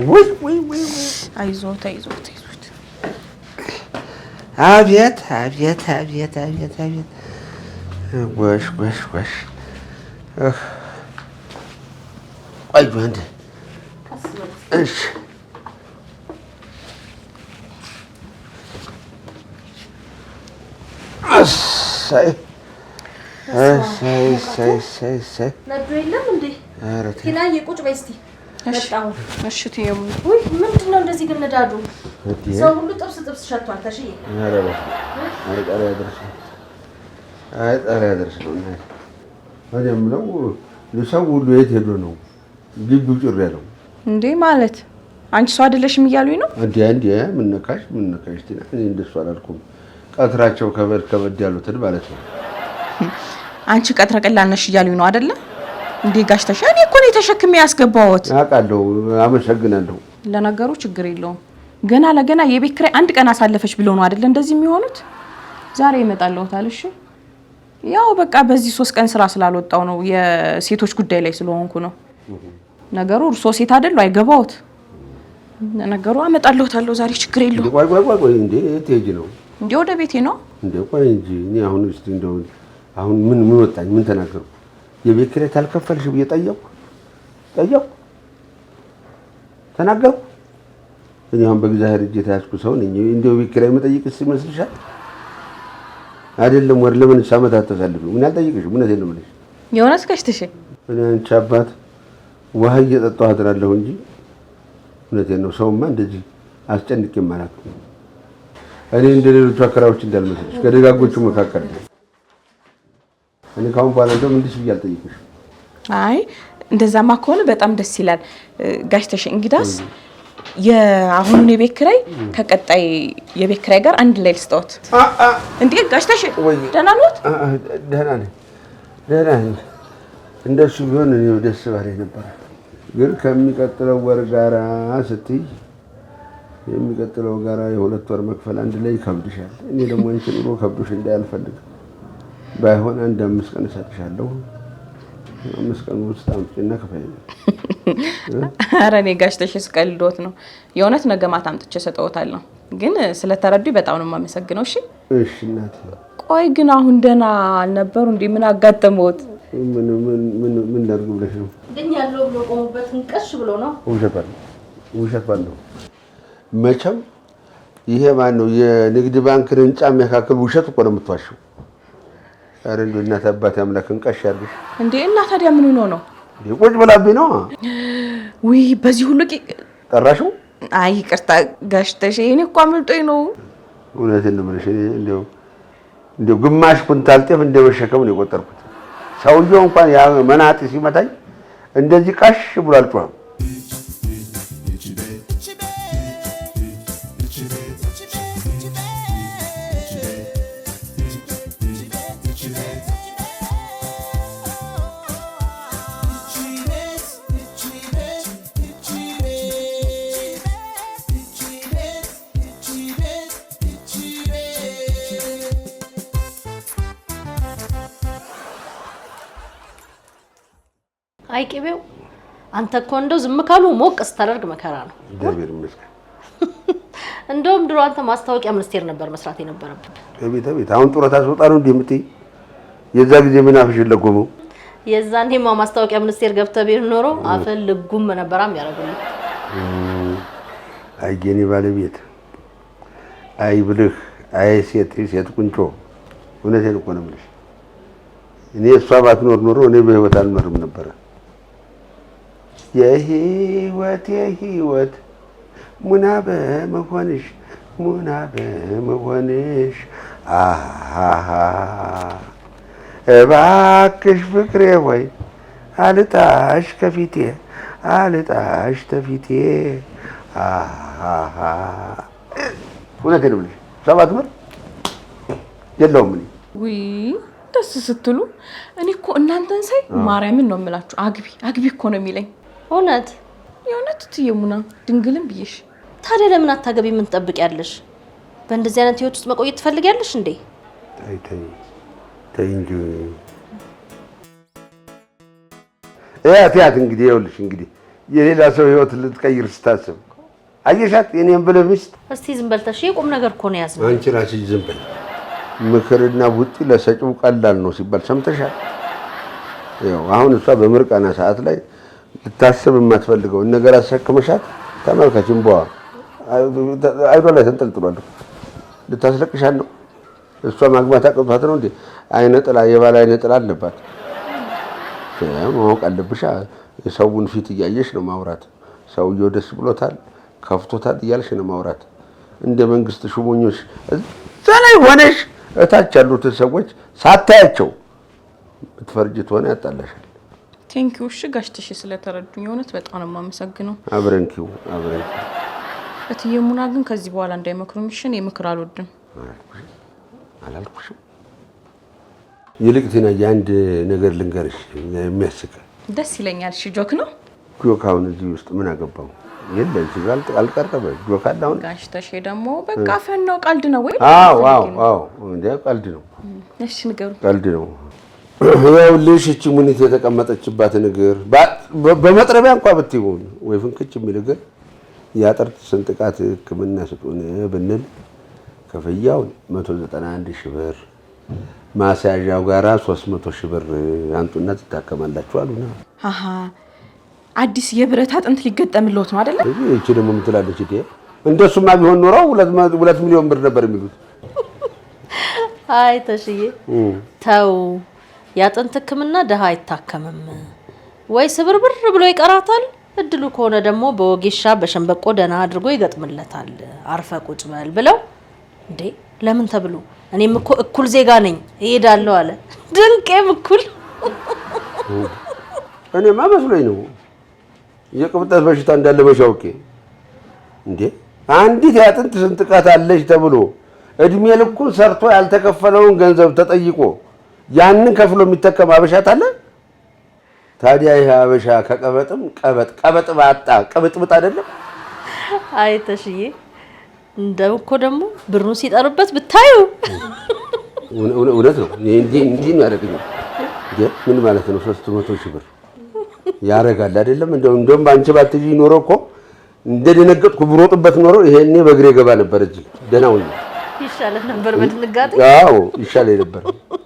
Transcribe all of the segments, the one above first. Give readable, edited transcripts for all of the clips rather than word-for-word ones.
ወይ አይዞት አቤት ጎሽ ቆይ አንዴ እሺ እሰይ ነዱ የለም እንዴ? ቴናዬ ቁጭ በይ እስኪ። መጣሁ። እሺ ትየሙ። ውይ ምንድን ነው እንደዚህ ግን ነዳዱ? ሰው ሁሉ ጥብስ ሸቷል። ተሽዬ ጣሪያ ደርስ ነው። እኔ የምለው ሰው ሁሉ የት ሄዶ ነው ግቢው ጭር ያለው እንዴ? ማለት አንቺ ሰው አይደለሽም እያሉኝ ነው እንዴ? ምን ነካሽ ቲና? እኔ እንደሱ አላልኩም። ቀጥራቸው ከበድ ያሉትን ማለት ነው። አንቺ ቀጥረ ቀላል ነሽ እያሉኝ ነው አይደለ እንዴ? ጋሽ ተሻ እኔ እኮ ነው ተሸክሜ ያስገባሁት። አውቃለሁ። አመሰግናለሁ። ለነገሩ ችግር የለውም። ገና ለገና የቤት ኪራይ አንድ ቀን አሳለፈች ብለው ነው አይደለ እንደዚህ የሚሆኑት። ዛሬ ይመጣልዎታል። እሺ ያው በቃ በዚህ 3 ቀን ስራ ስላልወጣው ነው የሴቶች ጉዳይ ላይ ስለሆንኩ ነው። ነገሩ እርሶ ሴት አይደሉ አይገባውት። ነገሩ አመጣልዎታለሁ ዛሬ ችግር የለውም። ቆይ እንዴ ትሄጂ ነው እንዴ? ወደ ቤቴ ነው እንዴ? ቆይ እንጂ እኔ አሁን እስቲ እንደው አሁን ምን ወጣኝ? ምን ተናገርኩ? የቤት ኪራይ ታልከፈልሽ ብዬ ጠየቅኩ ተናገርኩ። እኔ አሁን በእግዚአብሔር እጅ የተያዝኩ ሰው ነኝ። እንደው ቤት ኪራይ መጠየቅስ ይመስልሻል? አይደለም ወር ለምን ሳመታት ተሳልፍ ምን አልጠይቅሽ? እውነቴን ነው የምልሽ። የሆነስ ከሽተሽ እኔ አንቺ አባት ውሃ እየጠጣሁ አድራለሁ እንጂ እውነቴን ነው። ሰውማ እንደዚህ አስጨንቄ ማለት ነው። እኔ እንደሌሎቹ አከራዎች እንዳልመስልሽ ከደጋጎቹ መካከል ነኝ። እኔ ካሁን በኋላ እንደውም እንዲህ ብዬ አልጠይቅሽ። አይ እንደዛማ ከሆነ በጣም ደስ ይላል። ጋሽ ተሽ እንግዳስ የአሁኑን የቤት ኪራይ ከቀጣይ የቤት ኪራይ ጋር አንድ ላይ ልስጠውት። እንዴ ጋሽ ተሽ ደህና ነዎት? ደህና ነኝ። እንደሱ ቢሆን እኔ ደስ ባለኝ ነበር። ግን ከሚቀጥለው ወር ጋራ ስትይ የሚቀጥለው ጋራ የ2 ወር መክፈል አንድ ላይ ይከብድሻል። እኔ ደግሞ አንቺ ኑሮ ከብዶሽ እንዳያልፈልግ ባይሆን 5 ቀን እሰጥሻለሁ። 5 ቀን ውስጥ አምጪና ክፈይ። ኧረ እኔ ጋሽ ተሽ ስቀልዶት ነው። የእውነት ነገ ማታ አምጥቼ እሰጠዎታለሁ። ግን ስለተረዱኝ በጣም ነው የማመሰግነው። እሺ እናቴ። ቆይ ግን አሁን ደህና አልነበሩ እንዴ? ምን አጋጠመዎት? ምን ላድርግ ብለሽ ነው? ድኛለሁ ብሎ ቆሙበትን ቀሽ ብሎ ነው። ውሸት ባለው መቼም ይሄ ማን ነው የንግድ ባንክ ህንጻ የሚያካክል ውሸት እኮ ነው የምትዋሽው። ኧረ እንደው እናት አባቴ አምላክን ቀሽ ያድርግሽ። እንዴ እና ታዲያ ምን ሆኖ ነው? ቁጭ ብላብኝ ነው። ውይ በዚህ ሁሉ ጠራሽው? አይ ይቅርታ ጋሽ ተሽ እኔ እኮ አምልጦኝ ነው። እውነቴን ነው የምልሽ። እንደው ግማሽ ኩንታል ጤፍ እንደመሸከም ነው የቆጠርኩት። ሰውየው እንኳን ያ መናጢ ሲመታኝ እንደዚህ ቀሽ ብሎ አልጮኸም። አይቅቤው አንተ እኮ እንደው ዝም ካሉ ሞቅ ስታደርግ መከራ ነው። እግዚአብሔር ይመስገን። እንደውም ድሮ አንተ ማስታወቂያ ሚኒስቴር ነበር መስራት የነበረብህ። ቤት አሁን ጡረታ ስወጣ ነው እንዴ የምትይ? የዛ ጊዜ ምን አፍሽን ለጎመው? የዛኔማ ማስታወቂያ ሚኒስቴር ገብተህ ቢሆን ኖሮ አፈን ልጉም ነበራም ያደርጉልህ። አይ የኔ ባለቤት፣ አይ ብልህ፣ አይ ሴት ቁንጮ። እውነቴን እኮ ነው የምልሽ። እኔ እሷ ባትኖር ኖሮ እኔ በህይወት አልኖርም ነበር። የህይወት ሙና በመሆንሽ እባክሽ ፍቅሬ ሆይ አልጣሽ ተፊቴ እውነቴን ነው የምልሽ። 7 ብር የለውም። እኔ ውይ ደስ ስትሉ እኔ እኮ እናንተን ሳይ ማርያምን ነው የምላችሁ። አግቢ እኮ ነው የሚለኝ። እውነት የእውነት ትየሙና ድንግልን ብዬሽ። ታዲያ ለምን አታገቢ? ምን ትጠብቂያለሽ? በእንደዚህ አይነት ህይወት ውስጥ መቆየት ትፈልጊያለሽ እንዴ? ተይ እንጂ እያት እንግዲህ ይኸውልሽ እንግዲህ የሌላ ሰው ህይወት ልትቀይር ስታስብ አየሻት የኔን ብለህ ሚስት። እስቲ ዝም በልተሽ የቁም ነገር እኮ ነው ያዝነው። አንቺ ራስሽ ዝም በል። ምክርና ቡጢ ለሰጪው ቀላል ነው ሲባል ሰምተሻል? ያው አሁን እሷ በምርቃና ሰዓት ላይ ልታስብ የማትፈልገውን ነገር አሰክመሻት ተመልከችም በዋ አይዷ ላይ ተንጠልጥሏል። ልታስለቅሻት ነው። እሷ ማግባት አቅቷት ነው እንዴ? አይነ ጥላ የባል አይነ ጥላ አለባት። ማወቅ አለብሻ። የሰውን ፊት እያየሽ ነው ማውራት። ሰውየው ደስ ብሎታል ከፍቶታል እያልሽ ነው ማውራት። እንደ መንግስት ሹሞኞች እዛ ላይ ሆነሽ እታች ያሉትን ሰዎች ሳታያቸው ብትፈርጅ ትሆነ ያጣላሻል። ቴንኪው። እሺ ጋሽ ተሼ ስለተረዱኝ የእውነት በጣም ነው የማመሰግነው። አብረንኪው እትዬ ሙና ግን ከዚህ በኋላ እንዳይመክሩኝ እሺ። እኔ ምክር አልወድም። አላልኩሽም? ይልቅ ቲና የአንድ ነገር ልንገርሽ የሚያስቅ ደስ ይለኛል። እሺ ጆክ ነው? ጆክ አሁን እዚህ ውስጥ ምን አገባው? የለ እዚህ ጋር አልቀረበ ጆክ አለ። አሁን ጋሽ ተሼ ደግሞ በቃ ፈን ነው ቀልድ ነው ወይ? አዎ እንዴ ቀልድ ነው። እሺ ንገሩ። ቀልድ ነው። ይኸውልሽ እቺ ሙኒት የተቀመጠችባት እግር በመጥረቢያ እንኳን ብትይው ወይ ፍንክች የሚል እግር ያጠርት ስንጥቃት ሕክምና ስጡን ብንል ከፍያው 191 ሺህ ብር ማሳያዣው ጋራ 300 ሺህ ብር አንጡና ትታከማላችሁ አሉና። አሃ አዲስ የብረት አጥንት ሊገጠምልዎት ነው አይደለ? እቺ ደግሞ ምትላለች እንዴ? እንደሱማ ቢሆን ኖሮ 2 ሚሊዮን ብር ነበር የሚሉት። አይ ተሽዬ ተው፣ ያጥንት ሕክምና ደሃ አይታከምም ወይ ስብርብር ብሎ ይቀራታል። እድሉ ከሆነ ደግሞ በወጌሻ በሸንበቆ ደና አድርጎ ይገጥምለታል። አርፈ ቁጭ በል ብለው እንዴ ለምን ተብሎ እኔም እኮ እኩል ዜጋ ነኝ እሄዳለሁ አለ። ድንቄም እኩል እኔማ መስሎኝ ነው የቅብጠት በሽታ እንዳለ በሻውቄ እንዴ አንዲት ያጥንት ስንጥቃት አለች ተብሎ እድሜ ልኩን ሰርቶ ያልተከፈለውን ገንዘብ ተጠይቆ ያንን ከፍሎ የሚተከም አበሻት አለ። ታዲያ ይሄ አበሻ ከቀበጥም ቀበጥ ባጣ ቀበጥብጥ አይደለም። አይ ተሽዬ እንደው እኮ ደግሞ ብሩን ሲጠሩበት ብታዩ እውነት ነው። እንዲህ ነው ያደረገኝ። ምን ማለት ነው? 300 ሺህ ብር ያረጋል አይደለም? እንደውም ባንቺ ባትጂ ኖሮ እኮ እንደደነገጥኩ ብሮጥበት ኖሮ ይሄኔ በእግሬ ገባ ነበር። እጅ ደናው ይሻለ ነበር በድንጋጤ። አዎ ይሻለ ነበር።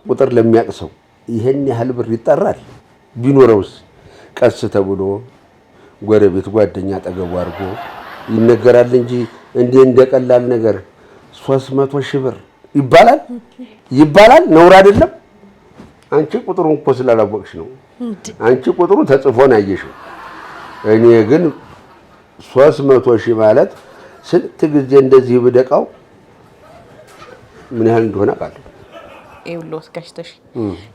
ቁጥር ለሚያቅሰው ይሄን ያህል ብር ይጠራል። ቢኖረውስ ቀስ ተብሎ ጎረቤት ጓደኛ ጠገቡ አድርጎ ይነገራል እንጂ እንደቀላል ነገር 300 ሺህ ብር ይባላል። ነውር አይደለም። አንቺ ቁጥሩን እኮ ስላላወቅሽ ነው። አንቺ ቁጥሩ ተጽፎ ነው ያየሽው። እኔ ግን 300 ሺህ ማለት ስንት ጊዜ እንደዚህ ብደቃው ምን ያህል እንደሆነ አውቃለሁ። ይኸውልዎት ጋሽ ተሼ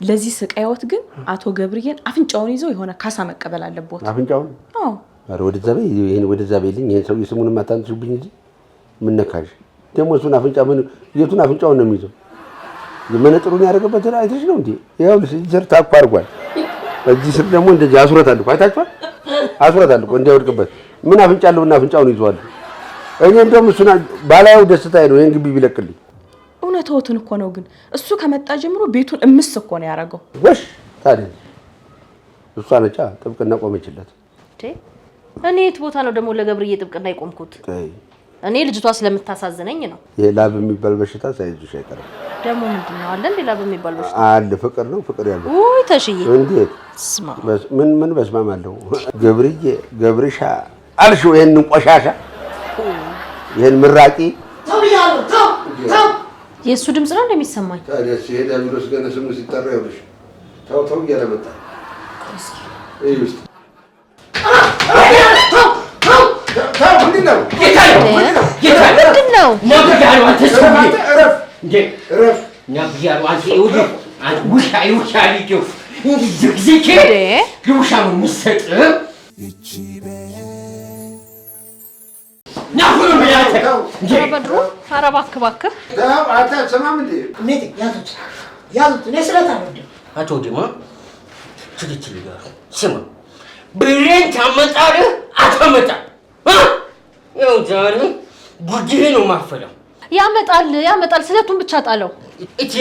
ለዚህ ስቃይዎት ግን አቶ ገብርዬን አፍንጫውን ይዘው የሆነ ካሳ መቀበል አለብዎት። አፍንጫውን? አዎ። ኧረ ወደዛ በይልኝ። ይሄን ሰው ስሙንም አታንሱብኝ እንጂ ምን ነካሽ ደግሞ? እሱን አፍንጫ የቱን አፍንጫውን ነው የሚይዘው? መነጥሩን ያደረገበት አይተሽ ነው እንዴ? ይኸውልሽ ስር ታኮ አድርጓል። እዚህ ስር ደግሞ እንደዚህ አስሮታል እኮ አይታችኋል? አስሮታል እኮ እንዳይወድቅበት። ምን አፍንጫ አለውና አፍንጫውን ይዟል። እኔ እንደውም እሱን ባላየው ደስታዬ ነው ይሄን ግቢ ቢለቅልኝ። እውነትዎትን እኮ ነው። ግን እሱ ከመጣ ጀምሮ ቤቱን እምስ እኮ ነው ያደረገው። ወሽ ታዲያ እሷ ነቻ ጥብቅና ቆመችለት። እኔ የት ቦታ ነው ደግሞ ለገብርዬ ጥብቅና የቆምኩት? እኔ ልጅቷ ስለምታሳዝነኝ ነው። ይሄ ላብ የሚባል በሽታ ሳይዙሽ አይቀርም። ደግሞ ምንድን ነው አለ እንዴ ላብ የሚባል በሽታ? አለ። ፍቅር ነው ፍቅር ያለው። ውይ ተሽዬ እንዴት ምን በስማም አለው። ገብርሻ አልሽው ይሄን ቆሻሻ ይሄን ምራቂ የእሱ ድምፅ ነው እንደሚሰማኝ። ታዲያ ሲሄድ አብሮስ ገና ስሙ ሲጠራ ይኸውልሽ ተው እያለ መጣ። እዩስ ምንድን ነው? በድሮ ኧረ እባክህ አትሰማም እንዴ? ያዙት። እኔ ስለት አልወድም። አቶ ደግሞ ትክክል ይላል። ስማ ብሬን ታመጣለህ አታመጣም? ያው ዛሬ ጉድህ ነው ማፈለው። ያመጣል ስለቱን ብቻ ጣለው። እቴ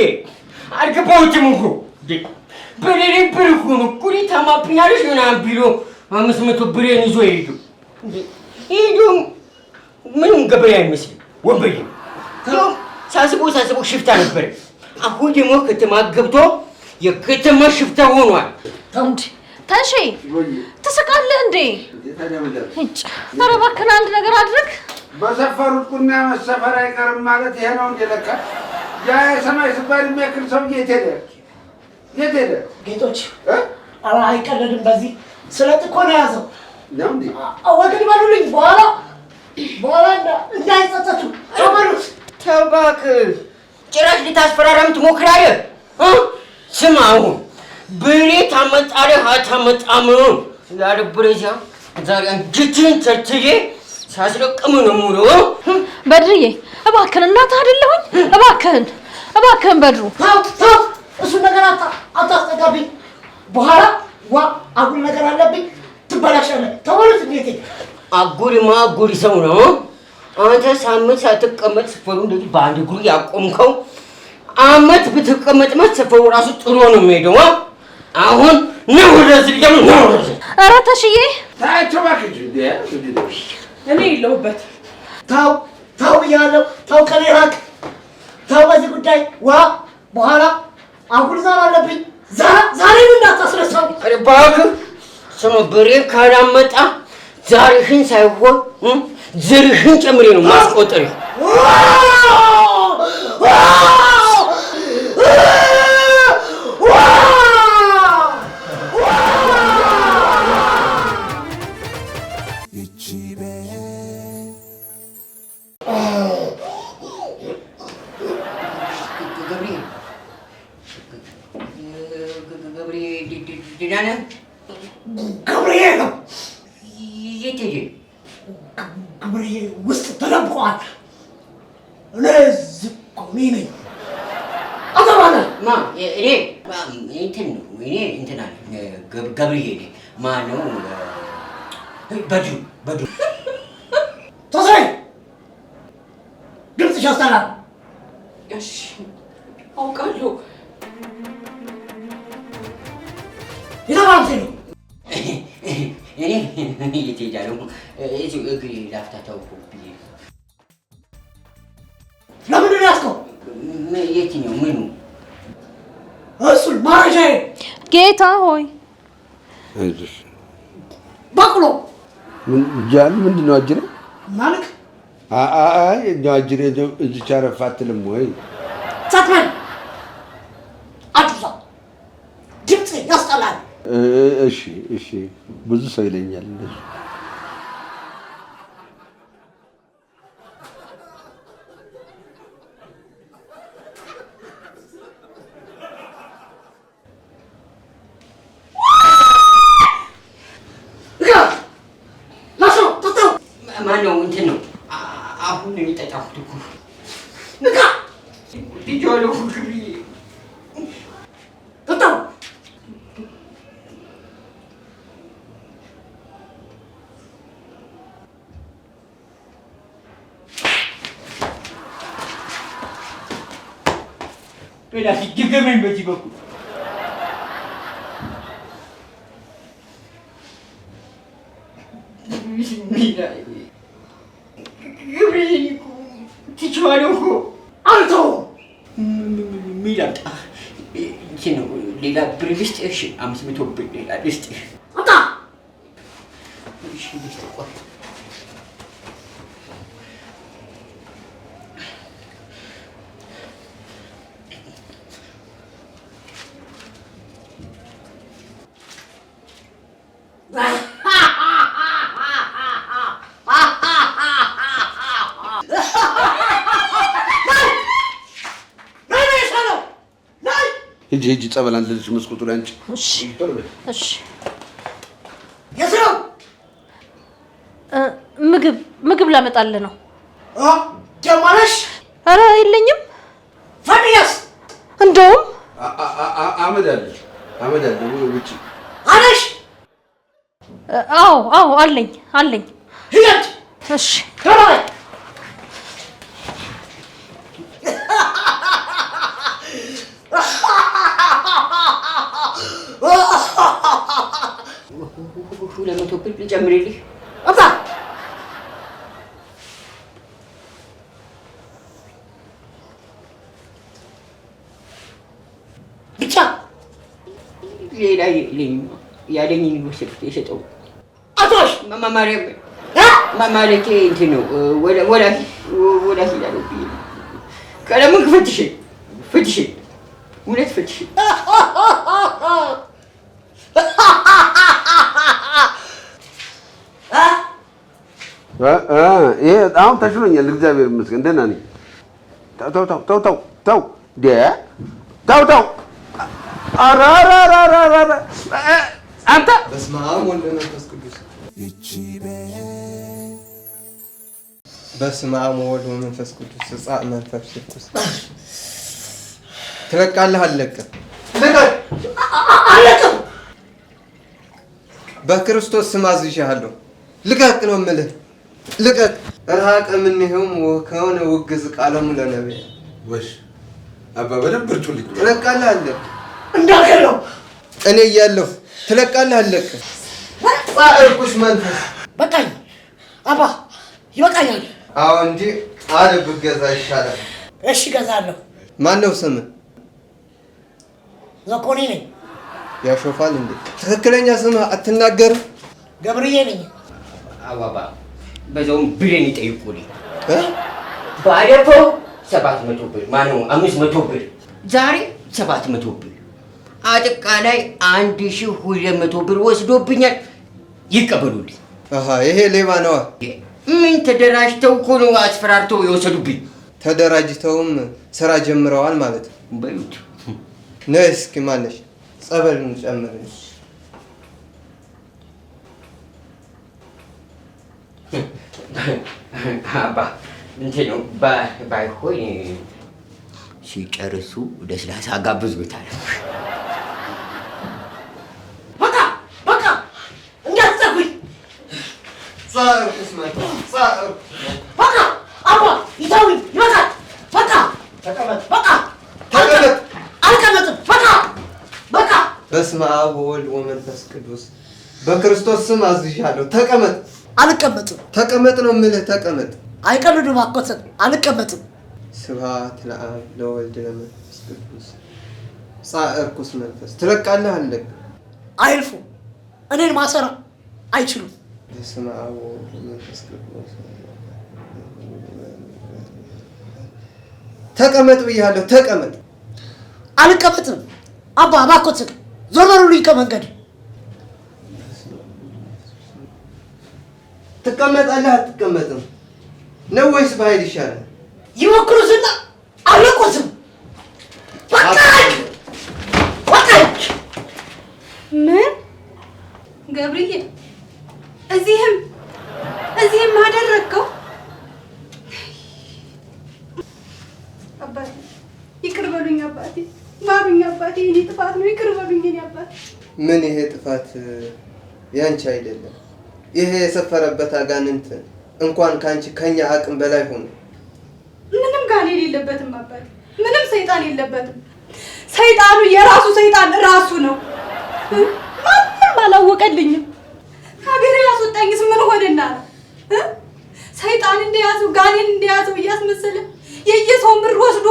አልገባሁትም እኮ በሌሌ ብር እኮ ነው ኩሪ ታማብኛለሽ ምናምን ቢሎ 500 ብሬን ይዞ ሄዱ ምንም ገበሬ አይመስልም ወንበዴ ሳስበው ሽፍታ ነበር አሁን ደግሞ ከተማ ገብቶ የከተማ ሽፍታ ሆኗል እንዴ ታሺ ትስቃለህ እንዴ ኧረ እባክህ አንድ ነገር አድርግ በሰፈሩት ቁና መሰፈር አይቀርም ማለት ይሄ ነው እንደ ለካ ያ የሰማይ ስባሪ የሚያክል ሰውዬ የት ሄደ ጌቶች ኧረ አይቀለድም በዚህ ስለት እኮ ነው ያዘው ነው እንዴ ወግድ በሉልኝ በኋላ እንዳይጸጸቱ ተመሩት ተው እባክህ ጭራሽ ልታስፈራራም ትሞክራለህ ስማ አሁን ብሬ ታመጣለህ አታመጣም ያለ ብሬዚያ ዛሬ አንጀቴን ተርትዬ ሳስለቅም ነው የምውለው በድርዬ እባክህን እናትህ አይደለሁኝ እባክህን በድሩ ተው እሱን ነገር አታስጠጋብኝ በኋላ አጉል ነገር አለብኝ ትበላሻለህ ተወሉት እንዴት አጉልማ አጉል ሰው ነው አንተ ሳምንት ሳትቀመጥ ሰፈሩ እንደዚህ በአንድ እግሩ ያቆምከው አመት ብትቀመጥማ ሰፈሩ ራሱ ጥሎ ነው የሚሄደው አሁን ነው ወደዚህ ነው ኧረ ተሽዬ ታይቶ ባክሽ እንዴ እኔ የለሁበት ተው ብያለሁ ተው ከኔ ራቅ ተው በዚህ ጉዳይ በኋላ አጉል ዛር አለብኝ ዛሬ እንዳታስረሳው እባክህ ስሙ ብሬ ካላመጣ ዛሬህን ሳይሆን ዝርህን ጨምሬ ነው ማስቆጠር ገብርኤል ነው የት ሄደ ገብርኤል ውስጥ ተደብቋል እኔ ዝቆሚ ነኝ ማ እኔ እንትን አለ ገብርኤል ማነው በድሩ ተሰይ ድምፅሽ ያስጠላል እሺ አውቃለሁ ይተባልሽ ነው እኔ የት ሄዳለሁ እዚሁ እግሬ ላፍታታው እኮ ብዬ ለምንድን ነው ያዝከው የትኛው ምኑ እሱን ማረጃዬ ጌታ ሆይ አይዞሽ በቅሎ ጃል ምንድን ነው አጅሬ ማልክ አይ አጅሬ እዚህ ቻረፍ አትልም ወይ ሰጥመን አጁዛ ድምፅ ያስጠላል እሺ ብዙ ሰው ይለኛል እንደሱ ማነው እንትን ነው አሁን ነው የጠጣሁት እኮ ንቃ ልጆለሁ ግሪ ጠጣው ሌላ ሲገመኝ በዚህ በኩል ትችዋለሁ እኮ አልተውም ሚላጣ እንትን ነው ሌላ ብር ልስጥሽ 500 ብር ሌላ ልስጥሽ አጣ እሺ ልስጥ ቆይ ሂጂ ጸበል አንድ ልጅ መስኮቱ ላይ አንቺ እሺ የስራው ምግብ ላመጣልህ ነው ጀማለሽ ኧረ የለኝም ፈንያስ እንደውም አመድ አለ ውጭ አለሽ አዎ አለኝ ሂድ እሺ ተባይ 200 ብር ልጨምርልህ? አባ ብቻ ሌላ ያለኝን ወሰድኩት የሰጠው አቶሽ ማማሪያ ማማለኬ እንትን ነው ወላሂ ይላለው ቀለሙን ፈትሽ እውነት ፈትሽ ይሄ አሁን ተሽሎኛል፣ እግዚአብሔር ይመስገን ደህና ነኝ። ተው አንተ በስመ አብ ወወልድ ወመንፈስ ቅዱስ በስመ አብ ወወልድ ወመንፈስ ቅዱስ እጻእ መንፈስ ቅዱስ ትለቃለህ አለቅም አለቅም በክርስቶስ ስም አዝዤሃለሁ ልቀቅ ነው የምልህ ልቀቅ ራቀ ምንህም ወከሆነ ውግዝ ቃለሙ ለነቢይ ወሽ አባ በደንብ ብርቱልኝ ትለቃለህ አለቅም እንዳገለው እኔ እያለሁ ትለቃለህ አለቅም ጻእርኩስ መንፈስ በቃኝ አባ ይበቃኛል። አዎ እንጂ አለ ብገዛ ይሻላል። እሺ እገዛለሁ። ማን ነው ስምህ? ዘኮኔ ነኝ። ያሾፋል እንዴ? ትክክለኛ ስምህ አትናገርም? ገብርዬ ነኝ። አባባ በዛውም ብሬን ይጠይቁልኝ። ባለፈው 700 ብር ማነው 500 ብር ዛሬ 700 ብር አጠቃላይ 1200 ብር ወስዶብኛል። ይቀበሉልኝ። አሃ ይሄ ሌባ ነዋ። ምን ተደራጅተው እኮ ነው አስፈራርተው የወሰዱብኝ። ተደራጅተውም ስራ ጀምረዋል ማለት ነው። በሉት ነይ እስኪ ማነሽ ጸበልን ጨምርልኝ። አባ እንትን ነው ባይሆን ሲጨርሱ ለስላሳ ጋብዙታል። በቃ እንዳትዘጉኝ። ጻእርኩስ መንፈስ ጻእር በቃ አባ ይተውኝ። ይበቃል። በቃ ተቀመጥ። በቃ ተቀመጥ። አልቀመጥም። በቃ በስመ አብ ወወልድ ወመንፈስ ቅዱስ በክርስቶስ ስም አዝዣለሁ። ተቀመጥ። አልቀመጥም። ተቀመጥ ነው የምልህ። ተቀመጥ። አይቀልዱም። አኮተን አልቀመጥም። ስብሐት ለአብ ለወልድ ለመንፈስ ቅዱስ ጻእርኩስ መንፈስ ትለቃለህ አለቅ አይልፉ እኔን ማሰራ አይችሉም። በስመ አብ ወወልድ ወመንፈስ ቅዱስ ተቀመጥ ብያለሁ። ተቀመጥ። አልቀመጥም። አባ እባክዎትን ዞር በሉልኝ ከመንገድ። ትቀመጣለህ አትቀመጥም ነው ወይስ በኃይል ይሻላል? ይሞክሩትና አልለቆትም። በቃ ምን ገብርዬ እዚህም አደረግከው? አባቴ ይቅር በሉኝ፣ አባቴ ማሩኝ፣ አባቴ የኔ ጥፋት ነው፣ ይቅር በሉኝ የኔ አባቴ። ምን ይሄ ጥፋት ያንቺ አይደለም። ይሄ የሰፈረበት አጋንንት እንኳን ካንቺ ከኛ አቅም በላይ ሆነ። ምንም ጋኔን የለበትም አባቴ፣ ምንም ሰይጣን የለበትም። ሰይጣኑ የራሱ ሰይጣን ራሱ ነው። ማንም አላወቀልኝም። ሀገሬ ያስወጣኝስ ምን ሆነና ነው? ሰይጣን እንደያዘው ጋኔን እንደያዘው እያስመሰለ የየሰውን ብር ወስዶ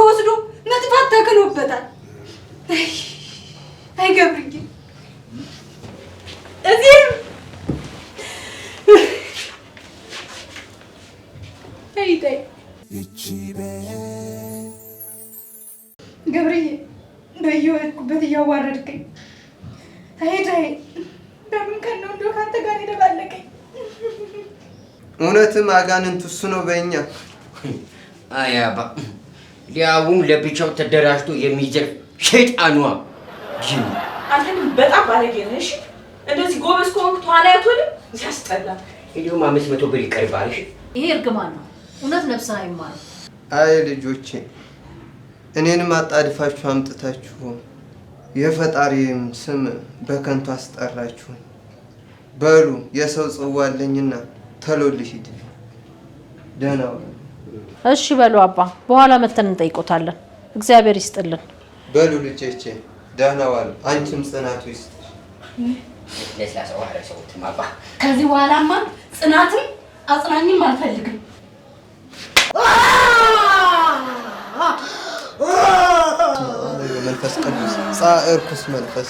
መጥፋት ተክኖበታል። አይ ገብርዬ እዚህም ተይ ገብርዬ በየወድኩበት እያዋረድከኝ። ተይ በምን ቀን ነው እንደው ከአንተ ጋር የደባለቀኝ? እውነትም አጋንንት እሱ ነው በእኛ። አይ አባ ሊያውም ለብቻው ተደራጅቶ የሚዘርፍ ሸይጣኗ ጅን። አንተን በጣም ባለጌ ነህ። እሺ እንደዚህ ጎበዝ ከሆንክ ተዋናያት ሆነ ሲያስጠላ። እንዲሁም 500 ብር ይቀርባል። እሺ ይሄ እርግማን ነው። እውነት ነፍስን አይማርም። አይ ልጆቼ እኔንም አጣድፋችሁ አምጥታችሁ የፈጣሪም ስም በከንቱ አስጠራችሁ። በሉ የሰው ጽዋ አለኝና ተሎ ልሂድ። ደህና ዋሉ። እሺ በሉ አባ፣ በኋላ መተን እንጠይቆታለን። እግዚአብሔር ይስጥልን። በሉ ልጆቼ ደህና ዋሉ። አንቺም ጽናቱ ይስጥሽ። ለስላሳ ውሃ ረሰውትም አባ ከዚህ በኋላማ ጽናትም አጽናኝም አልፈልግም። መንፈስ ቅዱስ ጻእርኩስ መንፈስ